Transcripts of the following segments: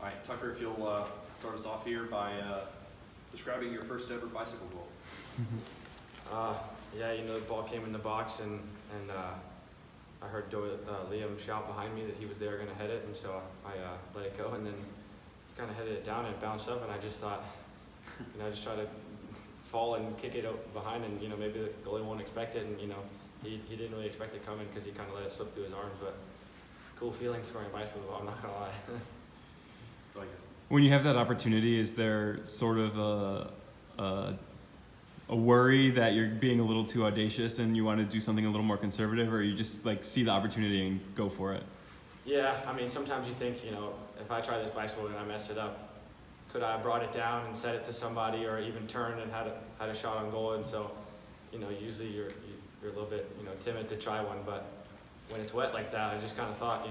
All right, Tucker, if you'll start us off here by describing your first ever bicycle goal. Yeah, the ball came in the box, and I heard Liam shout behind me that he was there going to head it, and so I let it go, and then he kind of headed it down and it bounced up, and I just thought, I just tried to fall and kick it out behind, and maybe the goalie won't expect it, and he didn't really expect it coming because he kind of let it slip through his arms, but cool feeling scoring a bicycle ball, I'm not gonna lie. So I guess. When you have that opportunity, is there sort of a worry that you're being a little too audacious and you want to do something a little more conservative, or you just see the opportunity and go for it? Yeah, sometimes you think, if I try this bicycle and I mess it up, could I have brought it down and set it to somebody, or even turned and had a shot on goal? And so, usually you're a little bit, timid to try one, but when it's wet like that, I just kind of thought,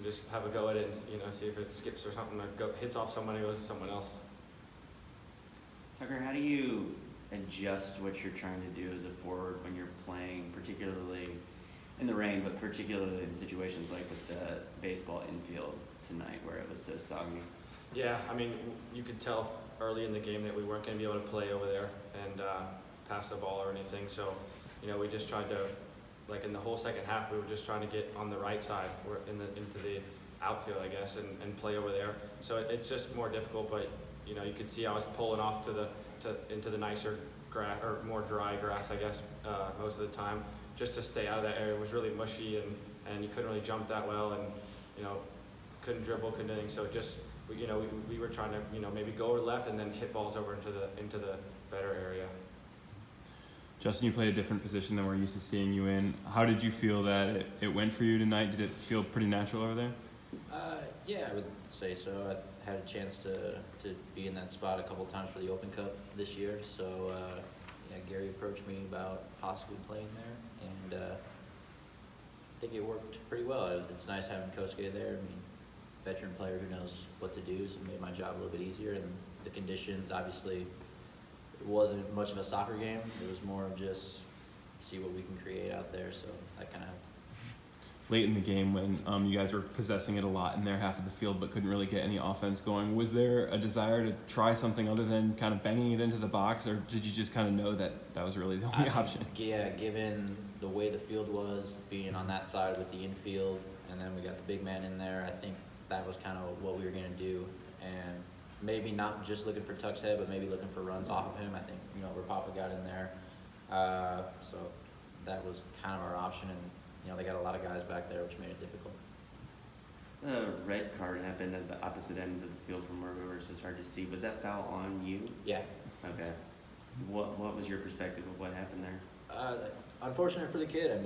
just have a go at it and, see if it skips or something, or hits off somebody, goes to someone else. Tucker, how do you adjust what you're trying to do as a forward when you're playing, particularly in the rain, but particularly in situations like with the baseball infield tonight where it was so soggy? Yeah, you could tell early in the game that we weren't going to be able to play over there and pass the ball or anything. So, we just tried to, in the whole second half, we were just trying to get on the right side, or into the outfield, I guess, and play over there. So it's just more difficult, but you could see I was pulling off into the nicer grass, or more dry grass, I guess, most of the time, just to stay out of that area. It was really mushy, and you couldn't really jump that well, and couldn't dribble, couldn't do anything. So just we were trying to maybe go over left and then hit balls over into the better area. Justin, you played a different position than we're used to seeing you in. How did you feel that it went for you tonight? Did it feel pretty natural over there? Yeah, I would say so. I had a chance to be in that spot a couple times for the Open Cup this year. So, Gary approached me about possibly playing there, and I think it worked pretty well. It's nice having Kosuke there. Veteran player who knows what to do, so it made my job a little bit easier. And the conditions, obviously, it wasn't much of a soccer game. It was more of just see what we can create out there, so that kind of helped. Late in the game, when you guys were possessing it a lot in their half of the field but couldn't really get any offense going, was there a desire to try something other than kind of banging it into the box, or did you just kind of know that was really the only option? Yeah, given the way the field was, being on that side with the infield, and then we got the big man in there, I think that was kind of what we were going to do. And maybe not just looking for Tuck's head, but maybe looking for runs off of him. I think, Rapapa got in there. So that was kind of our option, and they got a lot of guys back there, which made it difficult. The red card happened at the opposite end of the field from where we were, so it's hard to see. Was that foul on you? Yeah. Okay. What was your perspective of what happened there? Unfortunate for the kid.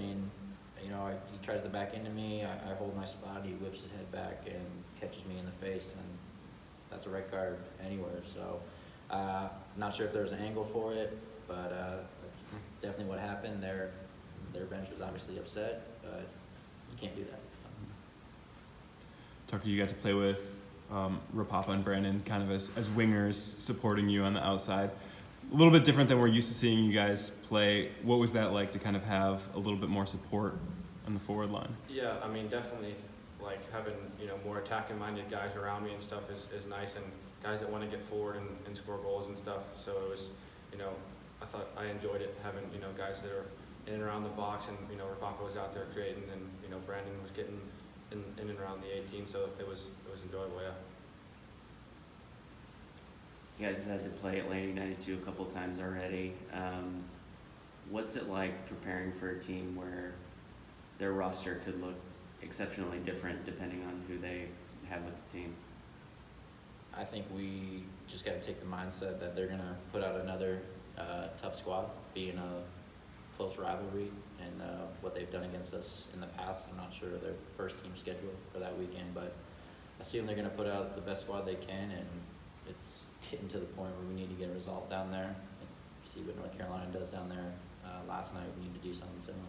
He tries to back into me. I hold my spot. He whips his head back and catches me in the face, and that's a red card anywhere. So, not sure if there was an angle for it, but that's definitely what happened. Their bench was obviously upset, but you can't do that. Tucker, you got to play with Rapapa and Brandon kind of as wingers supporting you on the outside. A little bit different than we're used to seeing you guys play. What was that like to kind of have a little bit more support on the forward line? Yeah, definitely, having more attacking-minded guys around me and stuff is nice, and guys that want to get forward and score goals and stuff. So it was, I thought I enjoyed it, having guys that are in and around the box, and Rapapa was out there creating, and Brandon was getting in and around the 18, so it was enjoyable. Yeah. You guys have had to play Atlantic 92 a couple of times already. What's it like preparing for a team where their roster could look exceptionally different depending on who they have with the team? I think we just got to take the mindset that they're going to put out another tough squad, being a close rivalry, and what they've done against us in the past. I'm not sure their first team schedule for that weekend, but I assume they're going to put out the best squad they can, and it's getting to the point where we need to get a result down there. See what North Carolina does down there last night. We need to do something similar.